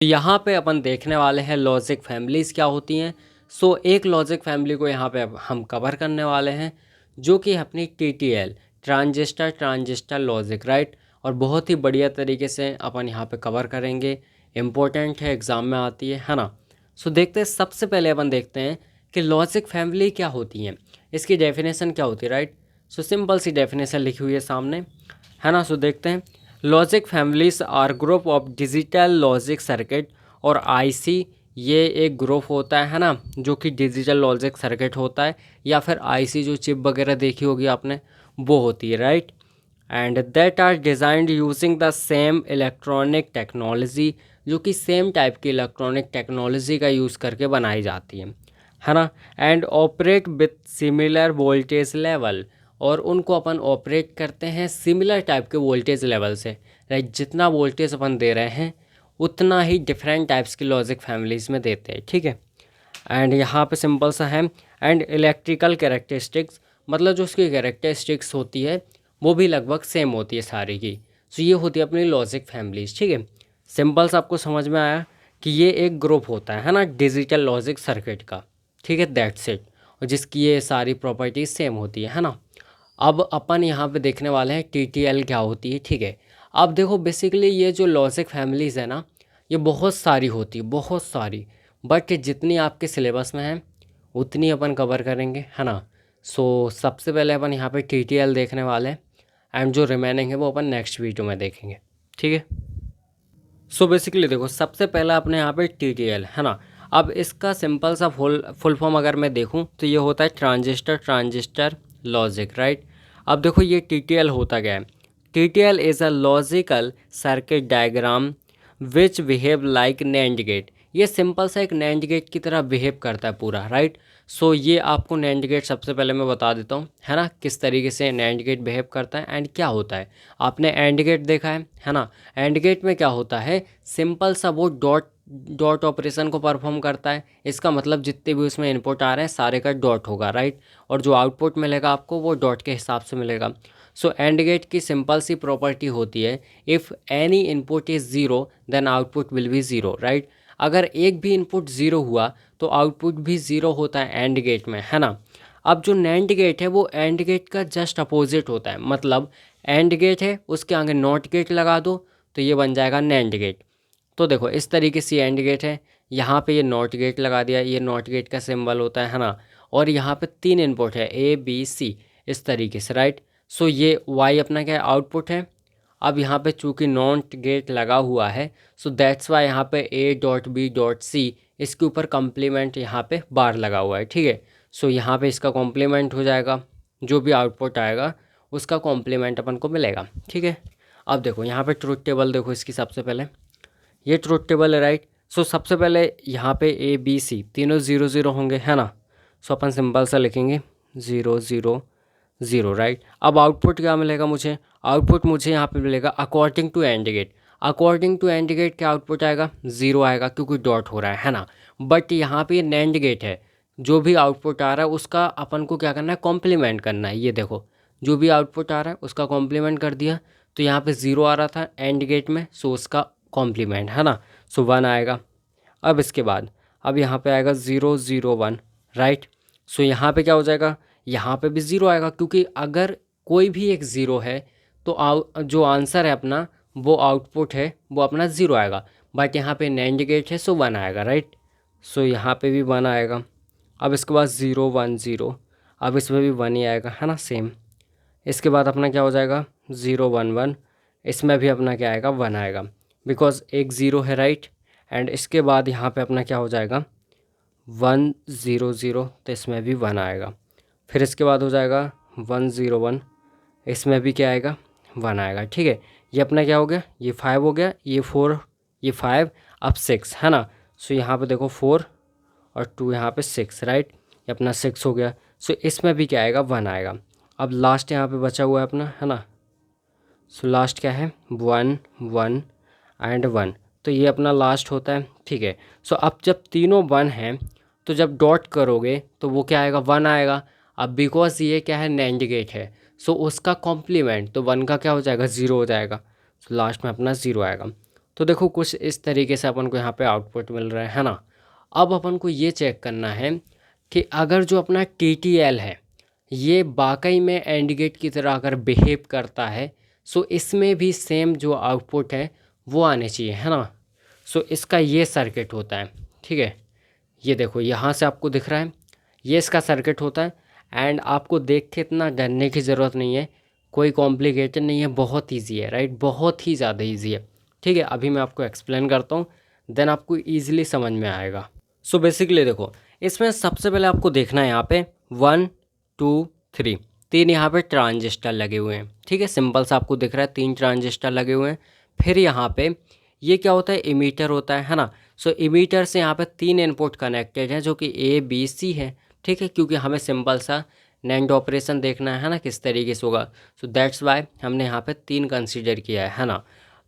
यहाँ पे अपन देखने वाले हैं लॉजिक फैमिलीज़ क्या होती हैं। एक लॉजिक फैमिली को यहाँ पे अब हम कवर करने वाले हैं, जो कि अपनी TTL transistor transistor logic, right. और बहुत ही बढ़िया तरीके से अपन यहाँ पे कवर करेंगे। इम्पोर्टेंट है, एग्ज़ाम में आती है ना। देखते हैं, सबसे पहले अपन देखते हैं कि लॉजिक फैमिली क्या होती हैं, इसकी डेफिनेशन क्या होती है, राइट। सिंपल सी डेफिनेशन लिखी हुई है सामने, है ना। देखते हैं, logic families are group of digital logic circuit, और आईसी ये एक ग्रुप होता है ना, जो कि डिजिटल लॉजिक सर्किट होता है, या फिर आईसी जो चिप वगैरह देखी होगी आपने, वो होती है, right. And that are designed using the same electronic technology, जो कि सेम टाइप की इलेक्ट्रॉनिक टेक्नोलॉजी का यूज़ करके बनाई जाती है ना। And operate with similar voltage level, और उनको अपन ऑपरेट करते हैं सिमिलर टाइप के वोल्टेज लेवल से, राइट। जितना वोल्टेज अपन दे रहे हैं उतना ही डिफरेंट टाइप्स की लॉजिक फैमिलीज़ में देते हैं, ठीक है। एंड यहाँ पे सिंपल सा है, एंड इलेक्ट्रिकल कैरेक्टरिस्टिक्स, मतलब जो उसकी कैरेक्टरिस्टिक्स होती है वो भी लगभग सेम होती है सारी की। ये होती है अपनी लॉजिक फैमिलीज़, ठीक है। सिंपल सा आपको समझ में आया कि ये एक ग्रुप होता है ना, डिजिटल लॉजिक सर्किट का, ठीक है, दैट्स इट। और जिसकी ये सारी प्रॉपर्टीज़ सेम होती है ना। अब अपन यहाँ पे देखने वाले हैं TTL क्या होती है, ठीक है। अब देखो, बेसिकली ये जो लॉजिक फैमिलीज़ है ना, ये बहुत सारी होती है, बहुत सारी, बट जितनी आपके सिलेबस में है उतनी अपन कवर करेंगे, है ना। सबसे पहले अपन यहाँ पे TTL देखने वाले हैं, एंड जो रिमेनिंग है वो अपन नेक्स्ट वीडियो में देखेंगे, ठीक है। बेसिकली देखो, सबसे पहला अपने यहाँ पे TTL है ना। अब इसका सिंपल सा फुल फॉर्म अगर मैं देखूँ तो ये होता है ट्रांजिस्टर ट्रांजिस्टर लॉजिक, राइट। अब देखो ये TTL होता क्या है। TTL is a logical circuit diagram which behave like NAND gate. ये सिंपल सा एक नैंड गेट की तरह बिहेव करता है पूरा, राइट। ये आपको नैंड गेट सबसे पहले मैं बता देता हूँ, है ना, किस तरीके से नैंड गेट बिहेव करता है एंड क्या होता है। आपने एंड गेट देखा है ना। एंड गेट में क्या होता है, सिंपल सा वो डॉट डॉट ऑपरेशन को परफॉर्म करता है। इसका मतलब जितने भी उसमें इनपुट आ रहे हैं सारे का डॉट होगा, राइट। और जो आउटपुट मिलेगा आपको वो डॉट के हिसाब से मिलेगा। एंड गेट की सिंपल सी प्रॉपर्टी होती है, if any input is zero then output will be zero, right. अगर एक भी इनपुट ज़ीरो हुआ तो आउटपुट भी ज़ीरो होता है एंड गेट में, है ना। अब जो नैंड गेट है वो एंड गेट का जस्ट अपोजिट होता है, मतलब एंड गेट है उसके आगे नॉट गेट लगा दो तो ये बन जाएगा नैंड गेट। देखो इस तरीके से एंड गेट है, यहाँ पे ये नॉट गेट लगा दिया, ये नॉट गेट का सिंबल होता है ना। और यहाँ पे 3 इनपुट है A B C, इस तरीके से, राइट। ये Y अपना क्या है, आउटपुट है। अब यहाँ पे चूँकि नॉट गेट लगा हुआ है, दैट्स वाई यहाँ पे A.B.C, इसके ऊपर कम्प्लीमेंट यहाँ पे बार लगा हुआ है, ठीक है। यहाँ पे इसका कॉम्प्लीमेंट हो जाएगा, जो भी आउटपुट आएगा उसका कॉम्प्लीमेंट अपन को मिलेगा, ठीक है। अब देखो यहाँ पे ट्रुथ टेबल देखो इसकी, सबसे पहले ये ट्रुथ टेबल है, राइट। सबसे पहले यहाँ पे A B C तीनों 0 0 होंगे, है ना। अपन सिंपल सा लिखेंगे 0 0 0, राइट। अब आउटपुट क्या मिलेगा मुझे, आउटपुट मुझे यहाँ पे मिलेगा according to AND gate. According to AND gate क्या आउटपुट आएगा, 0 आएगा, क्योंकि डॉट हो रहा है ना। बट यहाँ पे नैंड गेट है, जो भी आउटपुट आ रहा है उसका अपन को क्या करना है, कॉम्प्लीमेंट करना है। ये देखो, जो भी आउटपुट आ रहा है उसका कॉम्प्लीमेंट कर दिया, तो यहाँ पे 0 आ रहा था एंड गेट में, उसका कॉम्प्लीमेंट, है ना। 1 आएगा। अब इसके बाद अब यहाँ पे आएगा 0 0 1, राइट। यहाँ पे क्या हो जाएगा, यहाँ पे भी 0 आएगा, क्योंकि अगर कोई भी एक 0 है तो जो आंसर है अपना, वो आउटपुट है वो अपना 0 आएगा। बट यहाँ पे नैंड गेट है 1 आएगा, राइट। यहाँ पे भी 1 आएगा। अब इसके बाद 0 1 0, अब इसमें भी 1 ही आएगा, है ना, सेम। इसके बाद अपना क्या हो जाएगा 0 1 1, इसमें भी अपना क्या आएगा, 1 आएगा, बिकॉज एक 0 है, राइट। एंड इसके बाद यहाँ पे अपना क्या हो जाएगा 1 0 0, तो इसमें भी 1 आएगा। फिर इसके बाद हो जाएगा 1 0 1, इसमें भी क्या आएगा, 1 आएगा, ठीक है। ये अपना क्या हो गया, ये 5 हो गया, ये 4, ये 5, अब 6, है ना। यहाँ पे देखो 4 और 2 यहाँ पे 6, राइट। ये अपना 6 हो गया। इसमें भी क्या आएगा, 1 आएगा। अब लास्ट यहाँ पे बचा हुआ है अपना, है ना। लास्ट क्या है, 1 1 एंड 1, तो ये अपना लास्ट होता है, ठीक है। अब जब तीनों 1 हैं तो जब डॉट करोगे तो वो क्या आएगा, 1 आएगा। अब बिकॉज ये क्या है, नैंड गेट है, उसका कॉम्प्लीमेंट तो 1 का क्या हो जाएगा, 0 हो जाएगा। लास्ट में अपना 0 आएगा। तो देखो कुछ इस तरीके से अपन को यहाँ पे आउटपुट मिल रहा है ना। अब अपन को ये चेक करना है कि अगर जो अपना TTL है ये वाकई में एंड गेट की तरह अगर बिहेव करता है, सो इसमें भी सेम जो आउटपुट है वो आने चाहिए, है ना। सो इसका ये सर्किट होता है, ठीक है। ये देखो यहाँ से आपको दिख रहा है, ये इसका सर्किट होता है। एंड आपको देख के इतना डरने की ज़रूरत नहीं है, कोई कॉम्प्लिकेटेड नहीं है, बहुत ईजी है, राइट, बहुत ही ज़्यादा ईजी है, ठीक है। अभी मैं आपको एक्सप्लेन करता हूँ, देन आपको ईजिली समझ में आएगा। सो बेसिकली देखो, इसमें सबसे पहले आपको देखना है यहाँ पे 1 2 3 तीन यहाँ पे ट्रांजिस्टर लगे हुए हैं, ठीक है। सिंपल सा आपको दिख रहा है 3 ट्रांजिस्टर लगे हुए हैं। फिर यहाँ पे ये क्या होता है, इमीटर होता है ना। सो इमीटर से यहाँ पे 3 इनपुट कनेक्टेड हैं जो कि A B C है, ठीक है, क्योंकि हमें सिंपल सा NAND ऑपरेशन देखना है ना किस तरीके से होगा। सो दैट्स वाई हमने यहाँ पे 3 कंसीडर किया है ना।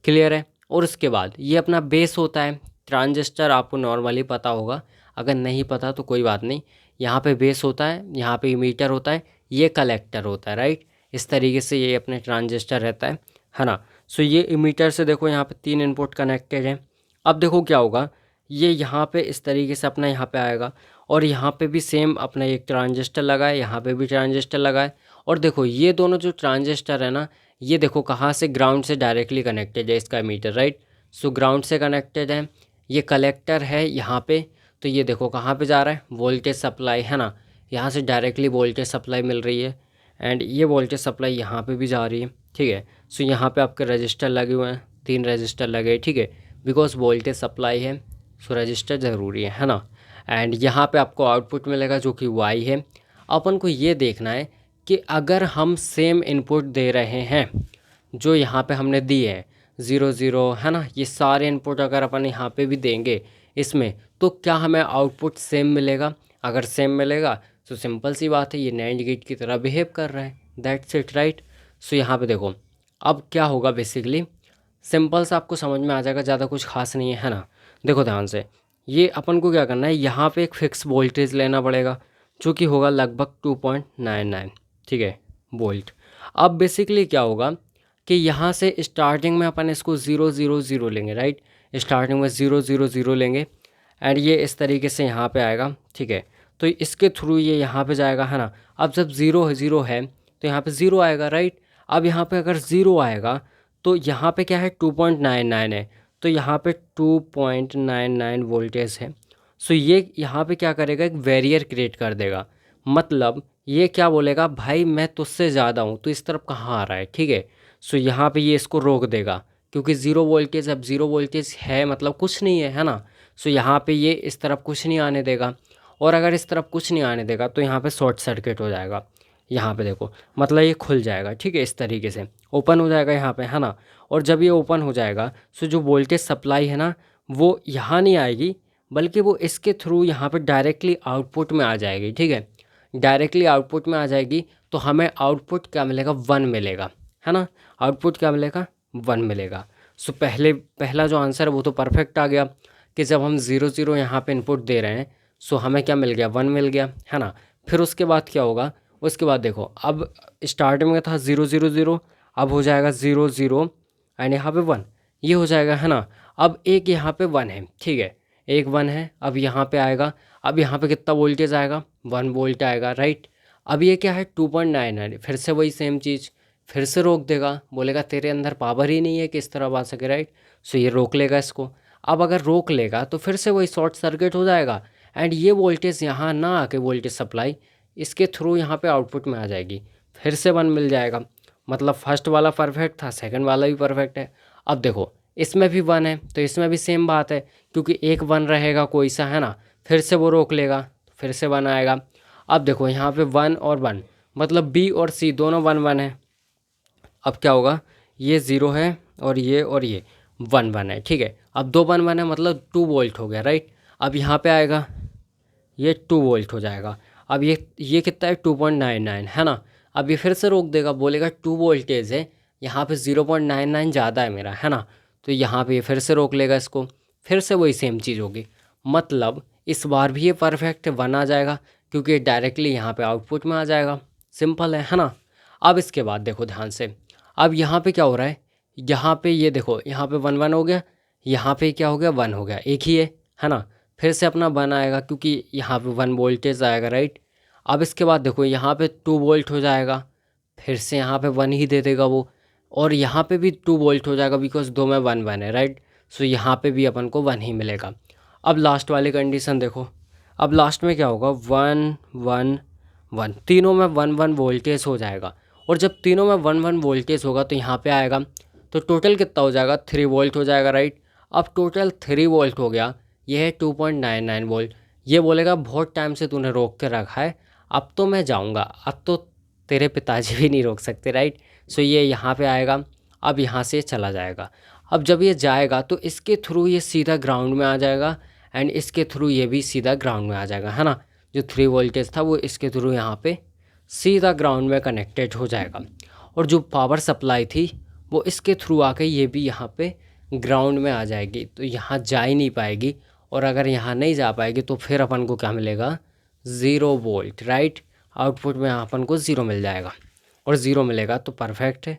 क्लियर है। और उसके बाद ये अपना बेस होता है। ट्रांजिस्टर आपको नॉर्मली पता होगा, अगर नहीं पता तो कोई बात नहीं। यहाँ पे बेस होता है, यहाँ पे इमीटर होता है, ये कलेक्टर होता है, राइट। इस तरीके से ये अपने ट्रांजिस्टर रहता है ना। सो ये इमीटर से देखो यहाँ पे 3 इनपुट कनेक्टेड हैं। अब देखो क्या होगा, ये यहाँ पे इस तरीके से अपना यहाँ पे आएगा, और यहाँ पे भी सेम अपना एक ट्रांजिस्टर लगा है, यहाँ पे भी ट्रांजिस्टर लगा है। और देखो ये दोनों जो ट्रांजिस्टर है ना, ये देखो कहाँ से, ग्राउंड से डायरेक्टली कनेक्टेड है इसका मीटर, राइट। सो ग्राउंड से कनेक्टेड है, ये कलेक्टर है यहाँ पे। तो ये देखो कहाँ पे जा रहा है, वोल्टेज सप्लाई, है ना। यहाँ से डायरेक्टली वोल्टेज सप्लाई मिल रही है, एंड ये वोल्टेज सप्लाई यहाँ पे भी जा रही है, ठीक है। सो यहाँ पे आपके रजिस्टर लगे हुए हैं, 3 रजिस्टर लगे, ठीक है, बिकॉज वोल्टेज सप्लाई है, सो रजिस्टर ज़रूरी है ना। एंड यहाँ पे आपको आउटपुट मिलेगा जो कि Y है। अपन को ये देखना है कि अगर हम सेम इनपुट दे रहे हैं जो यहाँ पे हमने दिए हैं 0 0, है ना, ये सारे इनपुट अगर अपन यहाँ पे भी देंगे इसमें, तो क्या हमें आउटपुट सेम मिलेगा। अगर सेम मिलेगा तो सिंपल सी बात है, ये NAND गेट की तरह बिहेव कर रहा है, दैट्स इट, राइट। सो यहाँ पे देखो अब क्या होगा, बेसिकली सिंपल सा आपको समझ में आ जाएगा, ज़्यादा कुछ खास नहीं है ना। देखो ध्यान से, ये अपन को क्या करना है, यहाँ पे एक फ़िक्स वोल्टेज लेना पड़ेगा जो कि होगा लगभग 2.99, ठीक है, वोल्ट। अब बेसिकली क्या होगा कि यहाँ से स्टार्टिंग में अपन इसको 0 0 0 लेंगे, राइट। स्टार्टिंग में 0 0 0 लेंगे, एंड ये इस तरीके से यहाँ पे आएगा, ठीक है। तो इसके थ्रू ये यहाँ पे जाएगा, है ना। अब जब 0 0 है तो यहाँ पे 0 आएगा, राइट। अब यहाँ पे अगर 0 आएगा तो यहाँ पे क्या है, 2.99 है, तो यहाँ पे 2.99 वोल्टेज है। सो ये यहाँ पे क्या करेगा, एक बैरियर क्रिएट कर देगा। मतलब ये क्या बोलेगा, भाई मैं तुझसे ज़्यादा हूँ, तो इस तरफ कहाँ आ रहा है, ठीक है। सो यहाँ पे ये इसको रोक देगा, क्योंकि 0 वोल्टेज, अब 0 वोल्टेज है मतलब कुछ नहीं है ना। सो यहाँ पे ये इस तरफ कुछ नहीं आने देगा, और अगर इस तरफ कुछ नहीं आने देगा तो यहाँ पे शॉर्ट सर्किट हो जाएगा। यहाँ पे देखो मतलब ये खुल जाएगा, ठीक है, इस तरीके से ओपन हो जाएगा यहाँ पे, है ना। और जब ये ओपन हो जाएगा सो जो वोल्टेज सप्लाई है ना वो यहाँ नहीं आएगी, बल्कि वो इसके थ्रू यहाँ पे डायरेक्टली आउटपुट में आ जाएगी, ठीक है। डायरेक्टली आउटपुट में आ जाएगी तो हमें आउटपुट क्या मिलेगा, 1 मिलेगा, है ना। आउटपुट क्या मिलेगा, 1 मिलेगा। सो पहला जो आंसर है वो तो परफेक्ट आ गया कि जब हम 0 0 यहाँ पे इनपुट दे रहे हैं, सो हमें क्या मिल गया, 1 मिल गया, है ना। फिर उसके बाद क्या होगा, उसके बाद देखो अब स्टार्टिंग में था 0 0 0, अब हो जाएगा 0 0 एंड यहाँ पे 1, ये हो जाएगा, है ना। अब एक यहाँ पे 1 है, ठीक है, एक 1 है। अब यहाँ पे आएगा, अब यहाँ पे कितना वोल्टेज आएगा, 1 वोल्ट आएगा, राइट। अब ये क्या है, 2.99, फिर से वही सेम चीज़, फिर से रोक देगा, बोलेगा तेरे अंदर पावर ही नहीं है कि इस तरह आ सके, राइट। सो ये रोक लेगा इसको। अब अगर रोक लेगा तो फिर से वही शॉर्ट सर्किट हो जाएगा, एंड ये वोल्टेज यहाँ ना आके वोल्टेज सप्लाई इसके थ्रू यहाँ पे आउटपुट में आ जाएगी, फिर से 1 मिल जाएगा। मतलब फर्स्ट वाला परफेक्ट था, सेकंड वाला भी परफेक्ट है। अब देखो इसमें भी 1 है तो इसमें भी सेम बात है, क्योंकि एक 1 रहेगा कोई सा, है ना, फिर से वो रोक लेगा, फिर से 1 आएगा। अब देखो यहाँ पे 1 और 1, मतलब B और C दोनों 1 1 है। अब क्या होगा, ये 0 है और ये 1 1 है, ठीक है। अब 2 1 1 है, मतलब 2 वोल्ट हो गया, राइट। अब यहाँ पे आएगा, ये 2 वोल्ट हो जाएगा। अब ये कितना है, 2.99, है ना। अब ये फिर से रोक देगा, बोलेगा 2 वोल्टेज है, यहाँ पे 0.99 ज़्यादा है मेरा, है ना। तो यहाँ पे ये फिर से रोक लेगा इसको, फिर से वही सेम चीज़ होगी। मतलब इस बार भी ये परफेक्ट 1 आ जाएगा, क्योंकि डायरेक्टली यहाँ पे आउटपुट में आ जाएगा। सिंपल है ना। अब इसके बाद देखो ध्यान से, अब यहाँ पे क्या हो रहा है, यहाँ पे ये देखो यहाँ पे 1 1 हो गया, यहाँ पे क्या हो गया 1 हो गया, एक ही है ना। फिर से अपना 1 आएगा क्योंकि यहाँ पे 1 वोल्टेज आएगा राइट। अब इसके बाद देखो यहाँ पे 2 वोल्ट हो जाएगा, फिर से यहाँ पे 1 ही दे देगा वो, और यहाँ पे भी 2 वोल्ट हो जाएगा बिकॉज दो में 1 1 है राइट। सो यहाँ पे भी अपन को 1 ही मिलेगा। अब लास्ट वाली कंडीशन देखो, अब लास्ट में क्या होगा 1 1 1, तीनों में 1 1 वोल्टेज हो जाएगा। और जब तीनों में 1 1 वोल्टेज होगा तो यहाँ पे आएगा, तो टोटल कितना हो जाएगा 3 वोल्ट हो जाएगा राइट। अब टोटल 3 वोल्ट हो गया, ये है 2.99 वोल्ट। ये बोलेगा बहुत टाइम से तूने रोक के रखा है, अब तो मैं जाऊँगा, अब तो तेरे पिताजी भी नहीं रोक सकते राइट। सो ये यहाँ पे आएगा, अब यहाँ से चला जाएगा। अब जब ये जाएगा तो इसके थ्रू ये सीधा ग्राउंड में आ जाएगा, एंड इसके थ्रू ये भी सीधा ग्राउंड में आ जाएगा, है ना। जो 3 वोल्टेज था वो इसके थ्रू यहाँ पे सीधा ग्राउंड में कनेक्टेड हो जाएगा, और जो पावर सप्लाई थी वो इसके थ्रू आके ये भी यहाँ पे ग्राउंड में आ जाएगी, तो यहाँ जा ही नहीं पाएगी। और अगर यहाँ नहीं जा पाएगी तो फिर अपन को क्या मिलेगा 0 वोल्ट राइट। आउटपुट में अपन को 0 मिल जाएगा, और 0 मिलेगा तो परफेक्ट है,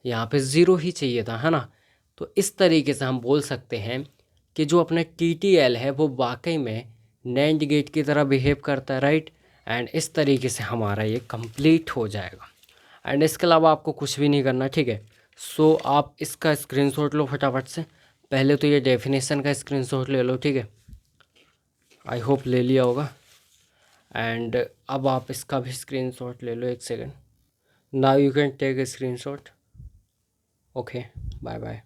यहाँ पे 0 ही चाहिए था, है ना। तो इस तरीके से हम बोल सकते हैं कि जो अपना TTL है वो वाकई में नैंड गेट की तरह बिहेव करता है राइट। एंड इस तरीके से हमारा ये कंप्लीट हो जाएगा, एंड इसके अलावा आपको कुछ भी नहीं करना, ठीक है। सो आप इसका स्क्रीनशॉट लो फटाफट से, पहले तो ये डेफिनेशन का स्क्रीनशॉट ले लो, ठीक है। आई होप ले लिया होगा। एंड अब आप इसका भी स्क्रीनशॉट ले लो, 1 second. Now you can take a screenshot. Okay, bye bye.